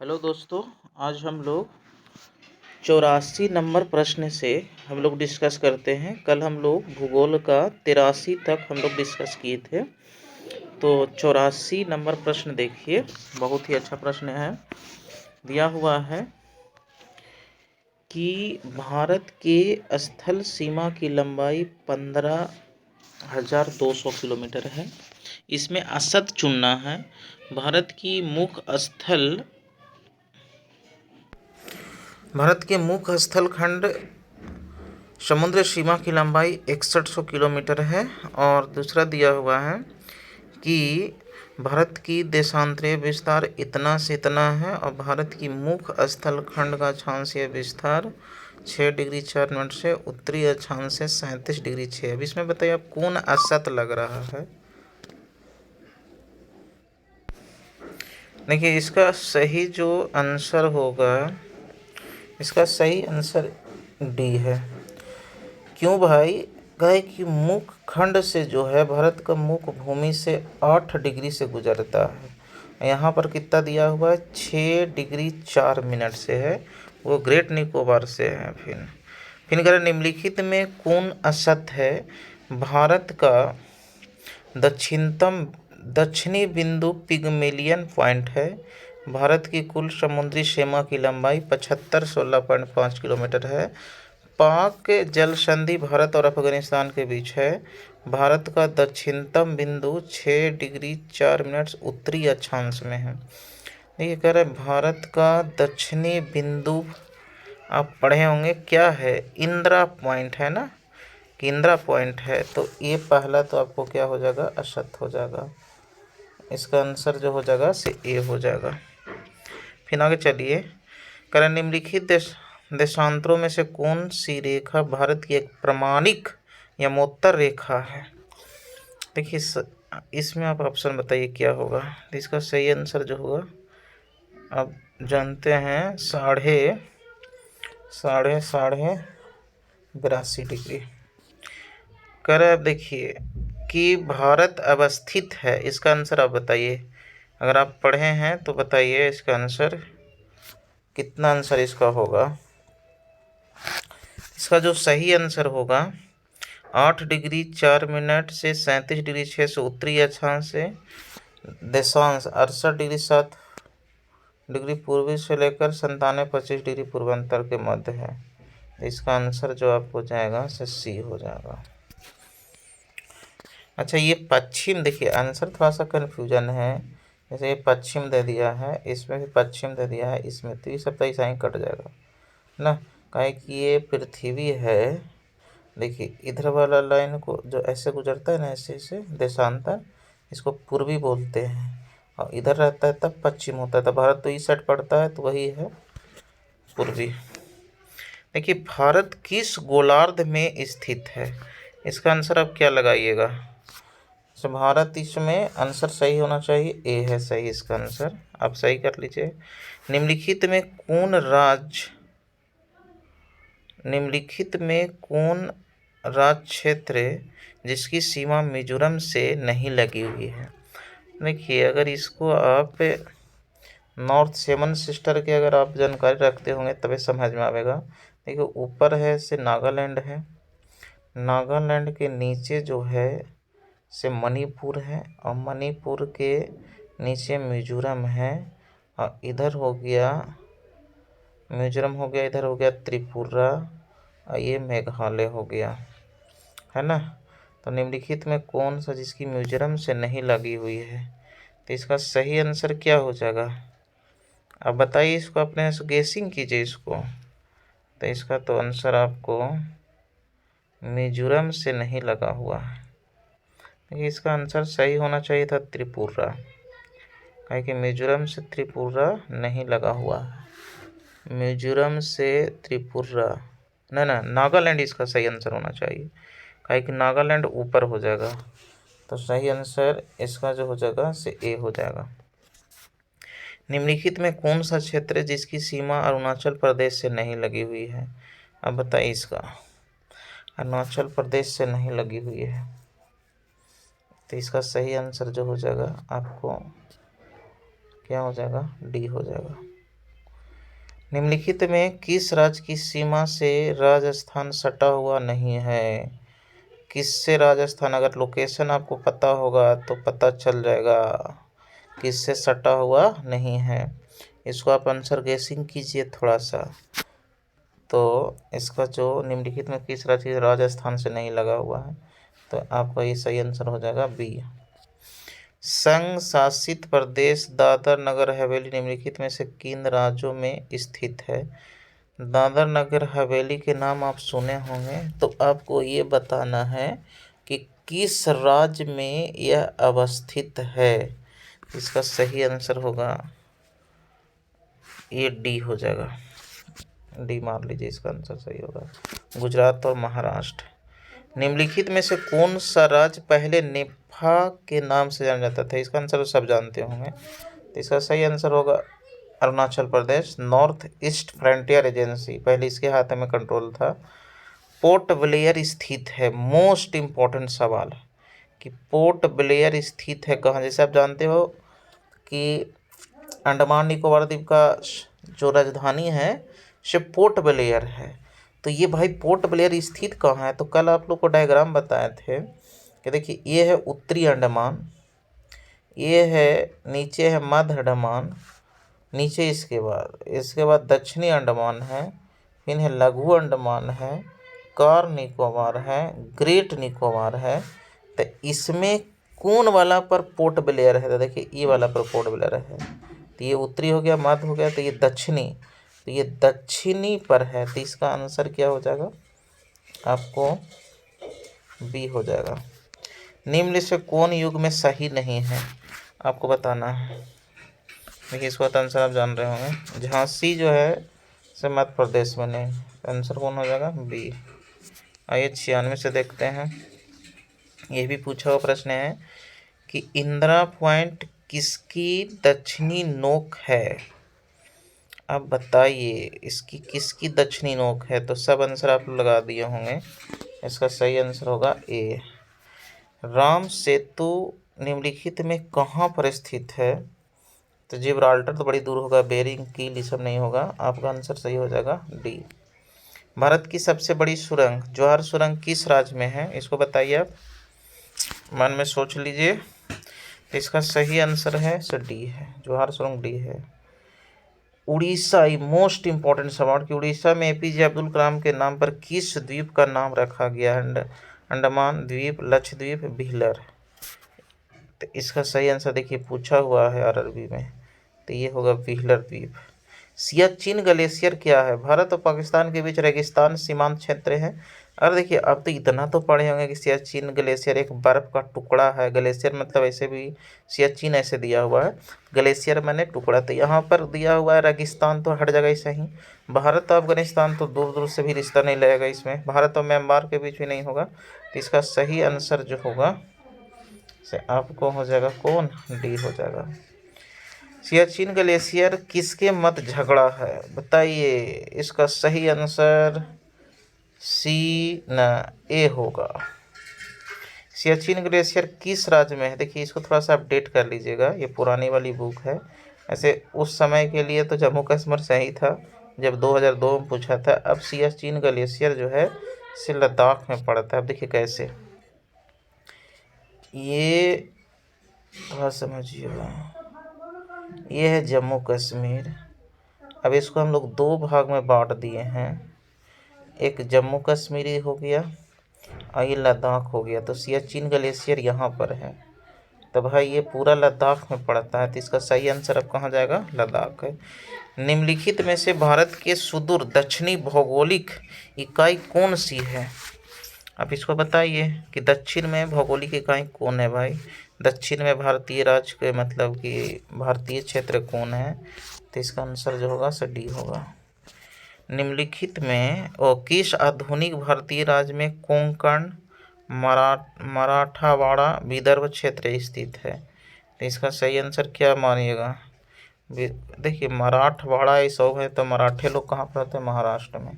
Hello दोस्तों, आज हम लोग 84 नंबर प्रश्न से हम लोग डिस्कस करते हैं। कल हम लोग भूगोल का 83 तक हम लोग डिस्कस किए थे। तो 84 नंबर प्रश्न देखिए, बहुत ही अच्छा प्रश्न है। दिया हुआ है कि भारत के स्थल सीमा की लंबाई 15,200 किलोमीटर है। इसमें असत चुनना है। भारत के मुख्य स्थल खंड समुद्र सीमा की लंबाई 6100 किलोमीटर है। और दूसरा दिया हुआ है कि भारत की देशांतरीय विस्तार इतना से इतना है और भारत की मुख्य स्थल खंड का अक्षांशीय विस्तार 6 डिग्री 4 मिनट से उत्तरी अक्षांश से 37 डिग्री 6। अब इसमें बताइए आप कौन असत लग रहा है। देखिए, इसका सही जो आंसर होगा, इसका सही आंसर डी है। क्यों भाई? कहे कि मुख्य खंड से जो है भारत का मुख्य भूमि से 8 डिग्री से गुजरता है। यहाँ पर कितना दिया हुआ है? 6 डिग्री 4 मिनट से है, वो ग्रेट निकोबार से है। फिर करें निम्नलिखित में कौन असत है? भारत का दक्षिणी बिंदु पिगमेलियन पॉइंट है। भारत की कुल समुद्री सीमा की लंबाई 7516.5 किलोमीटर है। पाक जल संधि भारत और अफगानिस्तान के बीच है। भारत का दक्षिणतम बिंदु 6 डिग्री 4 मिनट उत्तरी अक्षांश में है। ये कह रहे भारत का दक्षिणी बिंदु, आप पढ़े होंगे क्या है? इंदिरा पॉइंट है ना, कि इंदिरा पॉइंट है। तो ये पहला तो आपको क्या हो जाएगा? असत हो जाएगा। इसका आंसर जो हो जाएगा से ए हो जाएगा। फिर आगे चलिए, करें निम्नलिखित देशांतरों में से कौन सी रेखा भारत की एक प्रमाणिक यमोत्तर रेखा है? देखिए, इसमें आप ऑप्शन बताइए क्या होगा। तो इसका सही आंसर जो होगा आप जानते हैं, साढ़े 82 डिग्री। करें, अब देखिए कि भारत अवस्थित है, इसका आंसर आप बताइए। अगर आप पढ़े हैं तो बताइए इसका आंसर कितना आंसर इसका होगा। इसका जो सही आंसर होगा 8 डिग्री 4 मिनट से 37 डिग्री 6 से उत्तरी अक्षांश से देशांश 68 डिग्री 7 डिग्री पूर्वी से लेकर 97-25 डिग्री पूर्वांतर के मध्य है। इसका आंसर जो आप हो जाएगा से सी हो जाएगा। अच्छा, ये पश्चिम, देखिए आंसर थोड़ा सा कन्फ्यूजन है। जैसे ये पश्चिम दे दिया है, इसमें भी पश्चिम दे दिया है, इसमें तो ये सब तो ऐसा ही कट जाएगा ना। काहे कि ये पृथ्वी है। देखिए इधर वाला लाइन को जो ऐसे गुजरता है ना, ऐसे ऐसे देशांतर, इसको पूर्वी बोलते हैं। और इधर रहता है तब पश्चिम होता है। तो भारत तो इस साइड पड़ता है, तो वही है पूर्वी। देखिए, भारत किस गोलार्ध में स्थित है? इसका आंसर आप क्या लगाइएगा? तो भारत, इसमें आंसर सही होना चाहिए, ए है सही इसका आंसर। आप सही कर लीजिए। निम्नलिखित में कौन राज्य क्षेत्र जिसकी सीमा मिजोरम से नहीं लगी हुई है? देखिए, अगर इसको आप नॉर्थ सेवन सिस्टर के अगर आप जानकारी रखते होंगे तभी समझ में आएगा। देखिए, ऊपर है से नागालैंड है, नागालैंड के नीचे जो है से मणिपुर है, और मणिपुर के नीचे मिजोरम है, और इधर हो गया मिजोरम हो गया, इधर हो गया त्रिपुरा, और ये मेघालय हो गया, है ना। तो निम्नलिखित में कौन सा जिसकी मिजोरम से नहीं लगी हुई है? तो इसका सही आंसर क्या हो जाएगा? अब बताइए, इसको अपने गेसिंग कीजिए इसको। तो इसका तो आंसर आपको मिजोरम से नहीं लगा हुआ है। इसका आंसर सही होना चाहिए था त्रिपुरा, काहे कि मिजोरम से त्रिपुरा नहीं लगा हुआ है। मिजोरम से त्रिपुरा ना, नागालैंड इसका सही आंसर होना चाहिए, काहे कि नागालैंड ऊपर हो जाएगा। तो सही आंसर इसका जो हो जाएगा से ए हो जाएगा। निम्नलिखित में कौन सा क्षेत्र है जिसकी सीमा अरुणाचल प्रदेश से नहीं लगी हुई है? अब बताइए, इसका अरुणाचल प्रदेश से नहीं लगी हुई है। तो इसका सही आंसर जो हो जाएगा आपको क्या हो जाएगा? डी हो जाएगा। निम्नलिखित में किस राज्य की सीमा से राजस्थान सटा हुआ नहीं है? किससे राजस्थान, अगर लोकेशन आपको पता होगा तो पता चल जाएगा किससे सटा हुआ नहीं है। इसको आप आंसर गेसिंग कीजिए थोड़ा सा। तो इसका जो निम्नलिखित में किस राज्य राजस्थान से नहीं लगा हुआ है, तो आपका ये सही आंसर हो जाएगा बी। संघ शासित प्रदेश दादर नगर हवेली निम्नलिखित में से किन राज्यों में स्थित है? दादर नगर हवेली के नाम आप सुने होंगे, तो आपको ये बताना है कि किस राज्य में यह अवस्थित है। इसका सही आंसर होगा ये डी हो जाएगा, डी मार लीजिए, इसका आंसर सही होगा गुजरात और महाराष्ट्र। निम्नलिखित में से कौन सा राज्य पहले नेफा के नाम से जाना जाता था? इसका आंसर सब जानते होंगे, तो इसका सही आंसर होगा Arunachal Pradesh. North east frontier agency पहले इसके हाथ में कंट्रोल था। पोर्ट ब्लेयर स्थित है, मोस्ट इम्पोर्टेंट सवाल है कि पोर्ट ब्लेयर स्थित है कहाँ। जैसे आप जानते हो कि अंडमान निकोबार द्वीप का जो राजधानी है से पोर्ट ब्लेयर है, तो ये भाई पोर्ट ब्लेयर स्थित कहाँ है? तो कल आप लोग को डायग्राम बताए थे कि देखिए ये है उत्तरी अंडमान, ये है नीचे है मध्य अंडमान, नीचे इसके बाद दक्षिणी अंडमान है, फिर है लघु अंडमान है, कार निकोबार है, ग्रेट निकोबार है। तो इसमें कौन वाला पर पोर्ट ब्लेयर है? तो देखिए ये वाला पर पोर्ट ब्लेयर है। तो ये उत्तरी हो गया, मध्य हो गया, तो ये दक्षिणी, तो ये दक्षिणी पर है। तो इसका आंसर क्या हो जाएगा? आपको बी हो जाएगा। निम्न से कौन युग में सही नहीं है आपको बताना है। देखिए इसका आंसर आप जान रहे होंगे, झांसी जो है से मध्य प्रदेश में नहीं। आंसर कौन हो जाएगा? बी। आइए 96 से देखते हैं। ये भी पूछा हुआ प्रश्न है कि इंदिरा पॉइंट किसकी दक्षिणी नोक है? आप बताइए इसकी किसकी दक्षिणी नोक है? तो सब आंसर आप लगा दिए होंगे, इसका सही आंसर होगा ए। राम सेतु निम्नलिखित में कहाँ पर स्थित है? तो जिब्राल्टर तो बड़ी दूर होगा, बेरिंग कील ये सब नहीं होगा, आपका आंसर सही हो जाएगा डी। भारत की सबसे बड़ी सुरंग जवाहर सुरंग किस राज्य में है? इसको बताइए, आप मन में सोच लीजिए। तो इसका सही आंसर है सो डी है, जवाहर सुरंग डी है। उड़ीसा, मोस्ट इंपॉर्टेंट सवाल कि उड़ीसा में एपीजे अब्दुल कलाम के नाम पर किस द्वीप का नाम रखा गया है? अंडमान द्वीप, लक्षद्वीप, व्हीलर। तो इसका सही आंसर देखिए पूछा हुआ है आरआरबी में, तो ये होगा व्हीलर द्वीप। सियाचिन ग्लेशियर क्या है? भारत और पाकिस्तान के बीच रेगिस्तान सीमांत क्षेत्र है। और देखिए अब तो इतना तो पढ़े होंगे कि सियाचिन ग्लेशियर एक बर्फ का टुकड़ा है। ग्लेशियर मतलब ऐसे भी सियाचिन ऐसे दिया हुआ है, ग्लेशियर मैंने टुकड़ा। तो यहाँ पर दिया हुआ है रेगिस्तान, तो हर जगह ही सही। भारत और अफगानिस्तान तो दूर दूर से भी रिश्ता नहीं लगेगा इसमें, भारत और म्यांमार के बीच भी नहीं होगा। तो इसका सही आंसर जो होगा से आपको हो जाएगा कौन? डी हो जाएगा। सियाचिन ग्लेशियर किसके मत झगड़ा है? बताइए, इसका सही आंसर सी न ए होगा। सियाचिन ग्लेशियर किस राज्य में है? देखिए इसको थोड़ा सा अपडेट कर लीजिएगा, ये पुरानी वाली बुक है। ऐसे उस समय के लिए तो जम्मू कश्मीर सही था जब 2002 में पूछा था। अब सियाचिन ग्लेशियर जो है से लद्दाख में पड़ता है। अब देखिए कैसे, ये थोड़ा समझिएगा, ये है जम्मू कश्मीर। अब इसको हम लोग दो भाग में बांट दिए हैं, एक जम्मू कश्मीरी हो गया और ये लद्दाख हो गया। तो सियाचिन ग्लेशियर यहाँ पर है, तो भाई ये पूरा लद्दाख में पड़ता है। तो इसका सही आंसर अब कहाँ जाएगा? लद्दाख है। निम्नलिखित में से भारत के सुदूर दक्षिणी भौगोलिक इकाई कौन सी है? आप इसको बताइए कि दक्षिण में भौगोलिक इकाई कौन है भाई? दक्षिण में भारतीय राज्य के मतलब कि भारतीय क्षेत्र कौन है? तो इसका आंसर जो होगा सो डी होगा। निम्नलिखित में किस आधुनिक भारतीय राज्य में कोंकण, मराठावाड़ा, विदर्भ क्षेत्र स्थित है? तो इसका सही आंसर क्या मानिएगा? देखिए मराठवाड़ा ये सब है, तो मराठे लोग कहाँ पर रहते हैं? महाराष्ट्र में।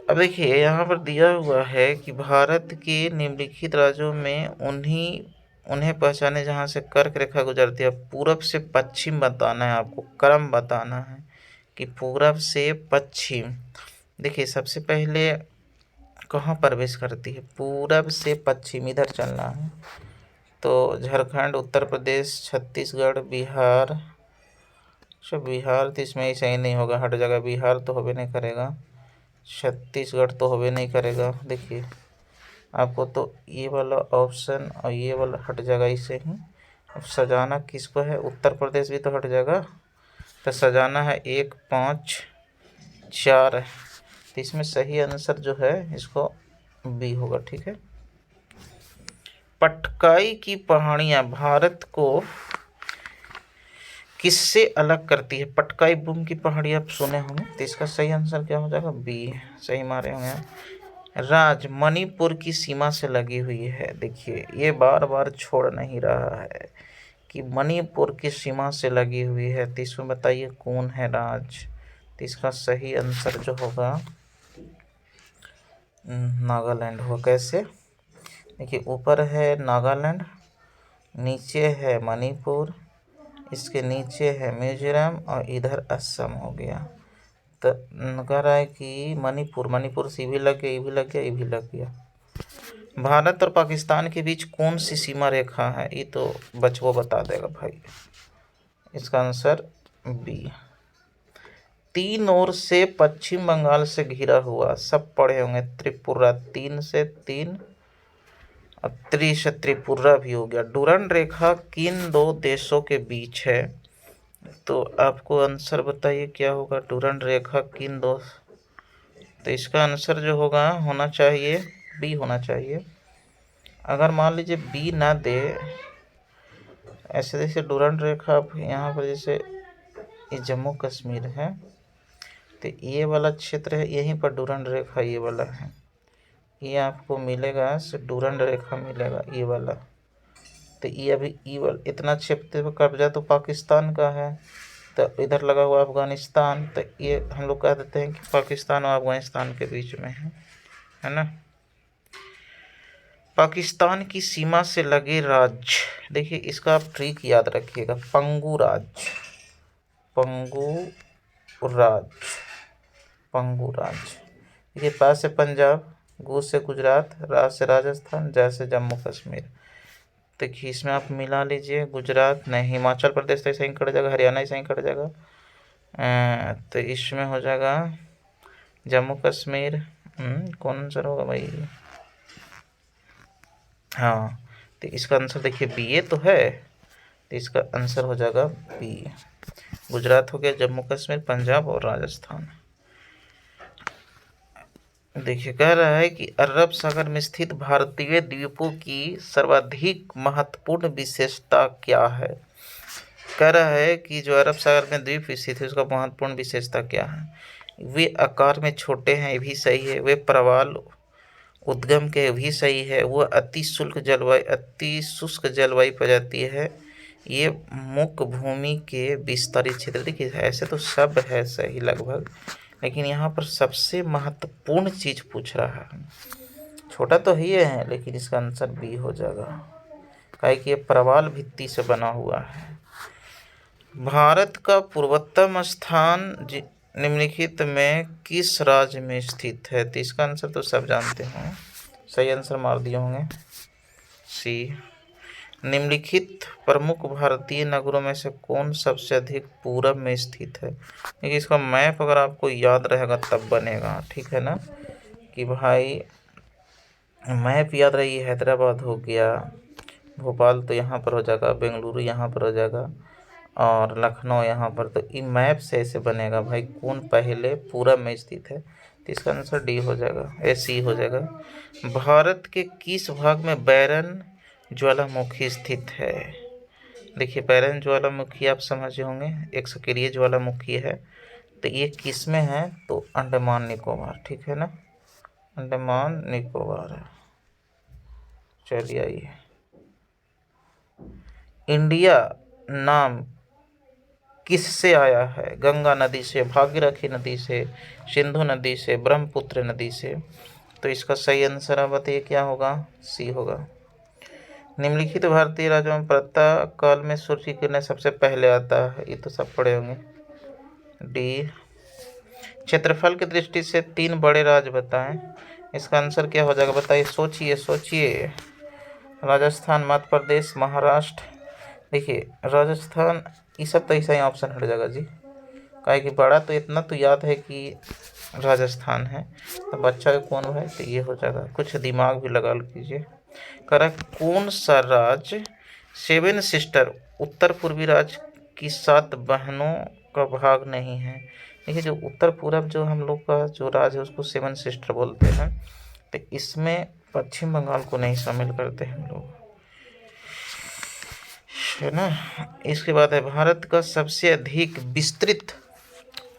अब देखिए यहाँ पर दिया हुआ है कि भारत के निम्नलिखित राज्यों में उन्हें पहचाने जहाँ से कर्क रेखा गुजरती है। पूरब से पश्चिम बताना है आपको, क्रम बताना है कि पूरब से पश्चिम, देखिए सबसे पहले कहाँ प्रवेश करती है, पूरब से पश्चिम इधर चलना है। तो झारखंड, उत्तर प्रदेश, छत्तीसगढ़, बिहार। अच्छा बिहार तो इसमें ही सही नहीं होगा, हट जाएगा। बिहार तो होबे नहीं करेगा, छत्तीसगढ़ तो होबे नहीं करेगा। देखिए आपको तो ये वाला ऑप्शन और ये वाला हट जाएगा इसे ही। अब सजाना किसको है, उत्तर प्रदेश भी तो हट जाएगा। तो सजाना है 1, 5, 4 है। तो इसमें सही आंसर जो है इसको बी होगा। ठीक है। पटकाई की पहाड़ियाँ भारत को किससे अलग करती है। पटकाई बूम की पहाड़ी आप सुने होंगे, तो इसका सही आंसर क्या हो जाएगा, बी। सही मारे होंगे आप। राज मणिपुर की सीमा से लगी हुई है। देखिए ये बार बार छोड़ नहीं रहा है कि मणिपुर की सीमा से लगी हुई है। तो इसमें बताइए कौन है राज। तो इसका सही आंसर जो होगा नागालैंड होगा। कैसे, देखिए ऊपर है नागालैंड, नीचे है मणिपुर, इसके नीचे है मिजोरम और इधर असम हो गया। तो कह रहा है कि मणिपुर से भी लग गया, ये भी लग गया, ये भी लग गया। भारत और पाकिस्तान के बीच कौन सी सीमा रेखा है, ये तो बचवा बता देगा भाई। इसका आंसर बी। 3 ओर से पश्चिम बंगाल से घिरा हुआ, सब पढ़े होंगे, त्रिपुरा। 3 से 3 और त्रिपुरा भी हो गया। डुरंड रेखा किन 2 देशों के बीच है। तो आपको आंसर बताइए क्या होगा, डुरंड रेखा किन 2। तो इसका आंसर जो होगा होना चाहिए बी होना चाहिए। अगर मान लीजिए बी ना दे, ऐसे जैसे डुरंड रेखा आप यहाँ पर जैसे ये जम्मू कश्मीर है, तो ये वाला क्षेत्र है, यहीं पर डुरंड रेखा ये वाला है, ये आपको मिलेगा से डुरंड रेखा मिलेगा ये वाला। तो ये अभी ये वाला इतना क्षेत्र पर कब्जा तो पाकिस्तान का है, तो इधर लगा हुआ अफगानिस्तान। तो ये हम लोग कह देते हैं कि पाकिस्तान और अफगानिस्तान के बीच में है ना। पाकिस्तान की सीमा से लगे राज्य, देखिए इसका आप ट्रिक याद रखिएगा, पंगू राज्य, पंगू राज्य। देखिए पा से पंजाब, गु से गुजरात, रा से राजस्थान, जा से जम्मू कश्मीर। देखिए इसमें आप मिला लीजिए, गुजरात नहीं, हिमाचल प्रदेश तो ऐसे ही कट जाएगा, हरियाणा ऐसे ही कट जाएगा। तो इसमें हो जाएगा जम्मू कश्मीर। कौन आंसर होगा भाई, हाँ। तो इसका आंसर देखिए बी ए तो है, तो इसका आंसर हो जाएगा बी। गुजरात हो गया, जम्मू कश्मीर, पंजाब और राजस्थान। देखिए कह रहा है कि अरब सागर में स्थित भारतीय द्वीपों की सर्वाधिक महत्वपूर्ण विशेषता क्या है। कह रहा है कि जो अरब सागर में द्वीप स्थित है उसका महत्वपूर्ण विशेषता क्या है। वे आकार में छोटे हैं, ये भी सही है। वे प्रवाल उद्गम के भी सही है। वह अति शुष्क जलवायु प्रजाति है। ये मुख्य भूमि के विस्तारित क्षेत्र। देखिए ऐसे तो सब है सही लगभग, लेकिन यहाँ पर सबसे महत्वपूर्ण चीज पूछ रहा है। छोटा तो ही है लेकिन इसका आंसर बी हो जाएगा, काहे कि ये प्रवाल भित्ति से बना हुआ है। भारत का पूर्वोत्तम स्थान निम्नलिखित में किस राज्य में स्थित है। तो इसका आंसर तो सब जानते हैं, सही आंसर मार दिए होंगे सी। निम्नलिखित प्रमुख भारतीय नगरों में से कौन सबसे अधिक पूरब में स्थित है। देखिए इसका मैप अगर आपको याद रहेगा तब बनेगा, ठीक है ना। कि भाई मैप याद रही, हैदराबाद हो गया, भोपाल तो यहाँ पर हो जाएगा, बेंगलुरु यहाँ पर हो जाएगा और लखनऊ यहाँ पर। तो इन मैप से ऐसे बनेगा भाई कौन पहले पूरब में स्थित है। तो इसका आंसर डी हो जाएगा, ए सी हो जाएगा। भारत के किस भाग में बैरन ज्वालामुखी स्थित है। देखिए बैरन ज्वालामुखी आप समझे होंगे, एक सक्रिय ज्वालामुखी है। तो ये किस में है, तो अंडमान निकोबार, ठीक है ना, अंडमान निकोबार है। चलिए आइए, इंडिया नाम किससे आया है। गंगा नदी से, भागीरथी नदी से, सिंधु नदी से, ब्रह्मपुत्र नदी से। तो इसका सही आंसर आप बताइए क्या होगा, सी होगा। निम्नलिखित भारतीय राज्यों में प्रातः काल में सूर्य की किरणें सबसे पहले आता है। ये तो सब पढ़े होंगे, डी। क्षेत्रफल की दृष्टि से 3 बड़े राज्य बताएं। इसका आंसर क्या हो जाएगा बताइए, सोचिए सोचिए। राजस्थान, मध्य प्रदेश, महाराष्ट्र। देखिए राजस्थान, ये सब तो ऐसा ही ऑप्शन हट जाएगा जी, काहे कि बड़ा तो इतना तो याद है कि राजस्थान है, तो बच्चा का कौन है तो ये हो जाएगा। कुछ दिमाग भी लगा लीजिए। करा कौन सा राज्य सेवन सिस्टर उत्तर पूर्वी राज्य की 7 बहनों का भाग नहीं है। देखिए जो उत्तर पूरब जो हम लोग का जो राज्य है उसको सेवन सिस्टर बोलते हैं, तो इसमें पश्चिम बंगाल को नहीं शामिल करते हम लोग, है ना। इसके बाद है भारत का सबसे अधिक विस्तृत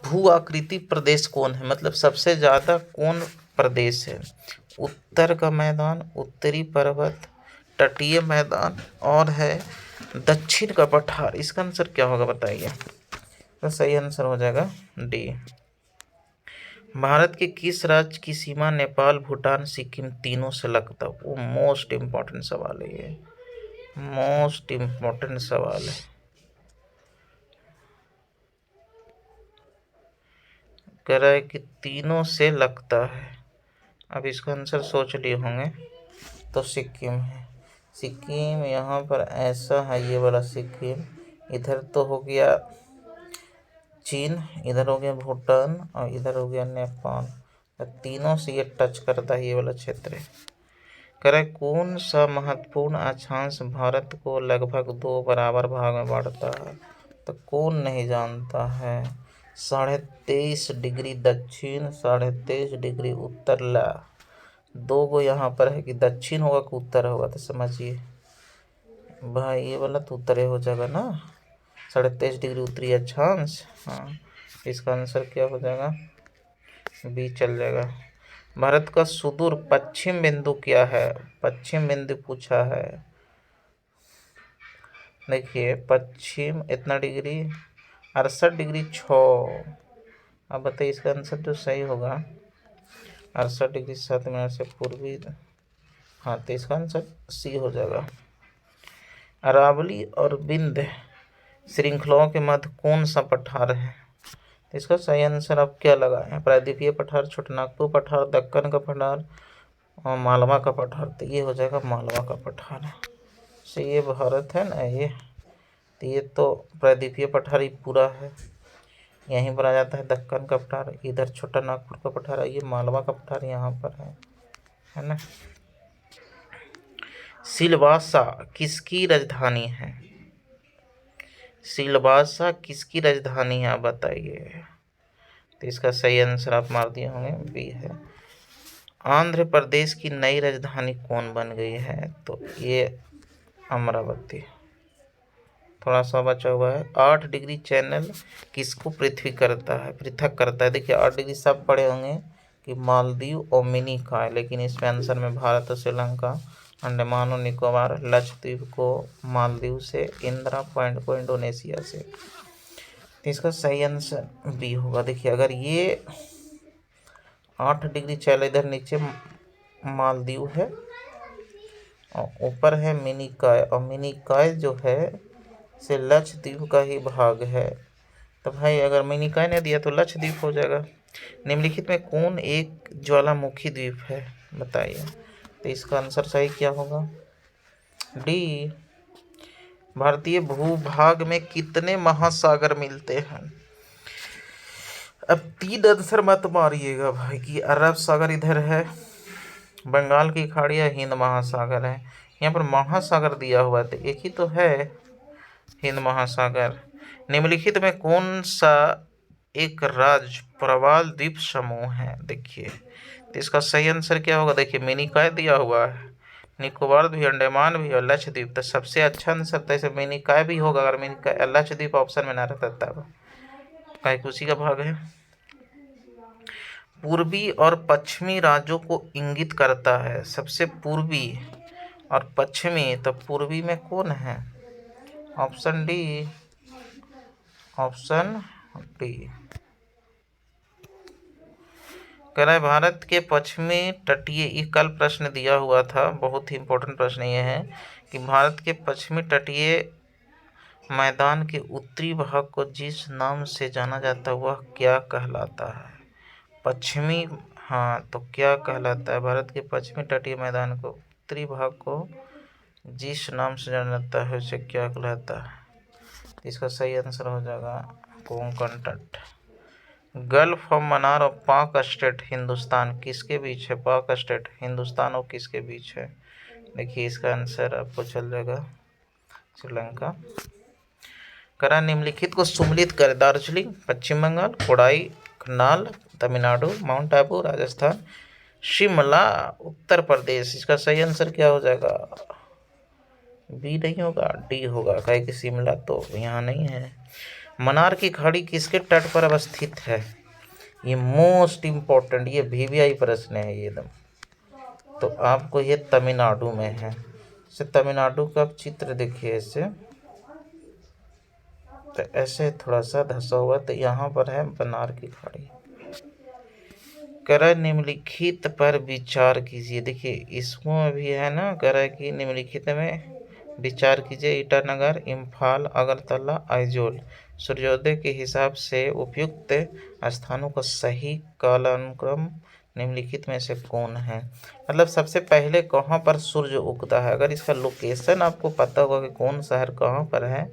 भू आकृति प्रदेश कौन है, मतलब सबसे ज़्यादा कौन प्रदेश है। उत्तर का मैदान, उत्तरी पर्वत, तटीय मैदान और है दक्षिण का पठार। इसका आंसर क्या होगा बताइए, तो सही आंसर हो जाएगा डी। भारत के किस राज्य की सीमा नेपाल, भूटान, सिक्किम तीनों से लगता है। वो मोस्ट इम्पोर्टेंट सवाल है, ये मोस्ट इम्पोर्टेंट सवाल है। कह रहा है कि तीनों से लगता है। अब इसका आंसर सोच लिए होंगे, तो सिक्किम है। सिक्किम यहाँ पर ऐसा है, ये वाला सिक्किम। इधर तो हो गया चीन, इधर हो गया भूटान और इधर हो गया नेपाल, तो तीनों से ये टच करता है, ये वाला क्षेत्र है। करे कौन सा महत्वपूर्ण अक्षांश भारत को लगभग 2 बराबर भाग में बांटता है, तो कौन नहीं जानता है। 23.5 डिग्री दक्षिण, 23.5 डिग्री उत्तर। ला 2 गो यहाँ पर है कि दक्षिण होगा कि उत्तर होगा, तो समझिए भाई ये वाला तो उत्तर हो जाएगा ना, 23.5 डिग्री उत्तरी अक्षांश। हाँ, इसका आंसर क्या हो जाएगा, बी चल जाएगा। भारत का सुदूर पश्चिम बिंदु क्या है, पश्चिम बिंदु पूछा है। देखिए पश्चिम इतना डिग्री, 68 डिग्री 6। अब बताइए इसका आंसर जो सही होगा 68 डिग्री 7 मिनट से पूर्वी। हाँ, तो इसका आंसर सी हो जाएगा। अरावली और विंध्य श्रृंखलाओं के मध्य कौन सा पठार है, इसका सही आंसर आप क्या लगाएं। प्रायद्वीपीय पठार, छोटानागपुर पठार, दक्कन का पठार और मालवा का पठार, तो ये हो जाएगा मालवा का पठार। से ये भारत है ना ये, तो ये तो प्रायद्वीपीय पठार ही पूरा है, यहीं पर आ जाता है दक्कन का पठार, इधर छोटानागपुर का पठार है, ये मालवा का पठार यहाँ पर है ना। सिलवासा किसकी राजधानी है, सिलवासा किसकी राजधानी है आप बताइए। तो इसका सही आंसर आप मार दिए होंगे, बी है। आंध्र प्रदेश की नई राजधानी कौन बन गई है, तो ये अमरावती। थोड़ा सा बचा हुआ है। 8 डिग्री चैनल किसको पृथक करता है। देखिए 8 डिग्री सब पढ़े होंगे कि मालदीव और मिनी काय, लेकिन इसमें आंसर में भारत और श्रीलंका, अंडमान और निकोबार, लक्षद्वीप को मालदीव से, इंदिरा पॉइंट को इंडोनेशिया से। तो इसका सही आंसर बी होगा। देखिए अगर ये 8 डिग्री चैनल, इधर नीचे मालदीव है और ऊपर है मिनी काय, और मिनी काय जो है से लक्षद्वीप का ही भाग है, तो भाई अगर मिनी काय ने दिया तो लक्षद्वीप हो जाएगा। निम्नलिखित में कौन एक ज्वालामुखी द्वीप है बताइए, तो इसका आंसर सही क्या होगा, डी। भारतीय भूभाग में कितने महासागर मिलते हैं। अब 3 आंसर मत मारिएगा भाई कि अरब सागर इधर है, बंगाल की खाड़ी है, हिंद महासागर है। यहाँ पर महासागर दिया हुआ है तो एक ही तो है, हिंद महासागर। निम्नलिखित में कौन सा एक राज्य प्रवाल द्वीप समूह है, देखिए तो इसका सही आंसर क्या होगा। देखिए मिनिकॉय दिया हुआ है, निकोबार भी, अंडमान भी और लक्षद्वीप, तो सबसे अच्छा आंसर तो ऐसे मिनिकॉय भी होगा, अगर मिनिकॉय लक्षद्वीप ऑप्शन में ना रहता तब, काहे उसी का भाग है। पूर्वी और पश्चिमी राज्यों को इंगित करता है, सबसे पूर्वी और पश्चिमी, तो पूर्वी में कौन है, ऑप्शन डी, ऑप्शन डी। कह रहा है भारत के पश्चिमी तटीय, ये कल प्रश्न दिया हुआ था, बहुत ही इंपॉर्टेंट प्रश्न ये है कि भारत के पश्चिमी तटीय मैदान के उत्तरी भाग को जिस नाम से जाना जाता है वह क्या कहलाता है। पश्चिमी, हाँ तो क्या कहलाता है? भारत के पश्चिमी तटीय मैदान को, उत्तरी भाग को जिस नाम से जाना जाता है उसे क्या कहलाता है? इसका सही आंसर हो जाएगा कोंकण तट। गल्फ ऑफ मन्नार और पाक स्टेट हिंदुस्तान किसके बीच है? पाक स्टेट हिंदुस्तान और किसके बीच है? देखिए इसका आंसर आपको चल जाएगा श्रीलंका। करा निम्नलिखित को सुमेलित कर। दार्जिलिंग पश्चिम बंगाल, कोडाई कनाल तमिलनाडु, माउंट आबू राजस्थान, शिमला उत्तर प्रदेश। इसका सही आंसर क्या हो जाएगा? बी नहीं होगा, डी होगा, कहे कि शिमला तो यहाँ नहीं है। मन्नार की खाड़ी किसके तट पर अवस्थित है? ये मोस्ट इम्पोर्टेंट, ये VVI प्रश्न है ये एकदम। तो आपको ये तमिलनाडु में है। इसे तमिलनाडु का चित्र देखिए इसे, तो ऐसे थोड़ा सा धसा हुआ, तो यहाँ पर है मन्नार की खाड़ी। कर निम्नलिखित पर विचार कीजिए। देखिए इसमें भी है ना, कर की निम्नलिखित में विचार कीजिए। ईटानगर, इम्फाल, अगरतला, आइजोल। सूर्योदय के हिसाब से उपयुक्त स्थानों का सही कालानुक्रम निम्नलिखित में से कौन है? मतलब सबसे पहले कहाँ पर सूर्य उगता है, अगर इसका लोकेशन आपको पता होगा कि कौन शहर कहाँ पर है,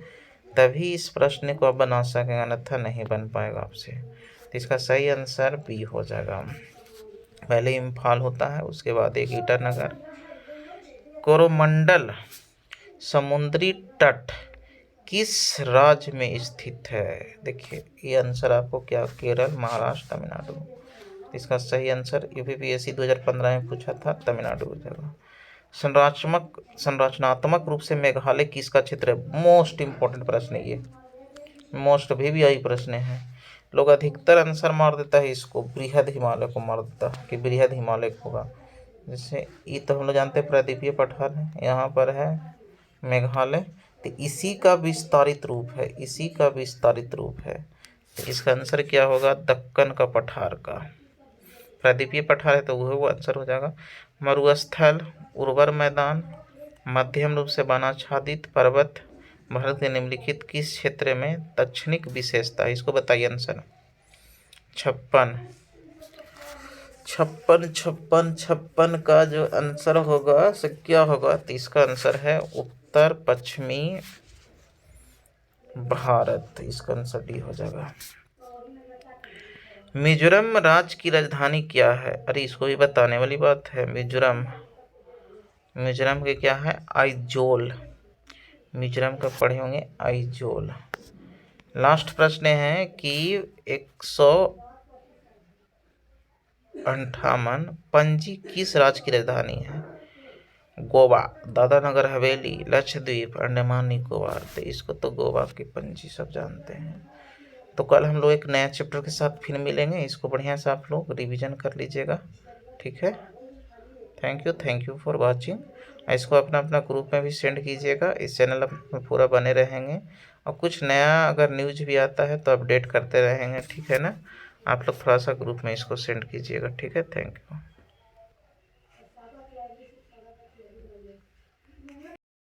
तभी इस प्रश्न को आप बना सकेंगे, अन्यथा नहीं बन पाएगा आपसे। तो इसका सही आंसर बी हो जाएगा। पहले इम्फाल होता है, उसके बाद एक ईटानगर। कोरोमंडल समुद्री तट किस राज्य में स्थित है? देखिए ये आंसर आपको क्या, केरल, महाराष्ट्र, तमिलनाडु। इसका सही आंसर UPSC 2015 में पूछा था, तमिलनाडु हो जाएगा। संरचनात्मक रूप से मेघालय किसका क्षेत्र है? मोस्ट इम्पोर्टेंट प्रश्न है ये, मोस्ट VVI प्रश्न है। लोग अधिकतर आंसर मार देता है इसको, बृहद हिमालय को मार देता है कि बृहद हिमालय होगा। जैसे ये तो हम लोग जानते हैं प्रायद्वीपीय पठार है, यहाँ पर है मेघालय, तो इसी का विस्तारित रूप है, इसी का विस्तारित रूप है। तो इसका आंसर क्या होगा? दक्कन का पठार का, प्रायद्वीपीय पठार है तो वो आंसर हो जाएगा। मरुस्थल, उर्वर मैदान, मध्यम रूप से वनाच्छादित पर्वत भारत के निम्नलिखित किस क्षेत्र में तक्षणिक विशेषता है? इसको बताइए आंसर। 56 का जो आंसर होगा सो क्या होगा? तो इसका आंसर है उत्तर पश्चिमी भारत। इसका आंसर डी हो जाएगा। मिजोरम राज्य की राजधानी क्या है? अरे इसको भी बताने वाली बात है। मिजोरम के क्या है? आइजोल। मिजोरम का पढ़े होंगे आइजोल। लास्ट प्रश्न है कि 158 पणजी किस राज्य की राजधानी है? गोवा, दादरा नगर हवेली, लक्षद्वीप, अंडमान निकोबार। तो इसको तो गोवा की पणजी सब जानते हैं। तो कल हम लोग एक नया चैप्टर के साथ फिर मिलेंगे, इसको बढ़िया से आप लोग रिवीजन कर लीजिएगा, ठीक है। Thank you for watching. इसको अपना अपना ग्रुप में भी सेंड कीजिएगा, इस चैनल में पूरा बने रहेंगे, और कुछ नया अगर न्यूज भी आता है तो अपडेट करते रहेंगे, ठीक है ना। आप लोग थोड़ा सा ग्रुप में इसको सेंड कीजिएगा, ठीक है। Thank you.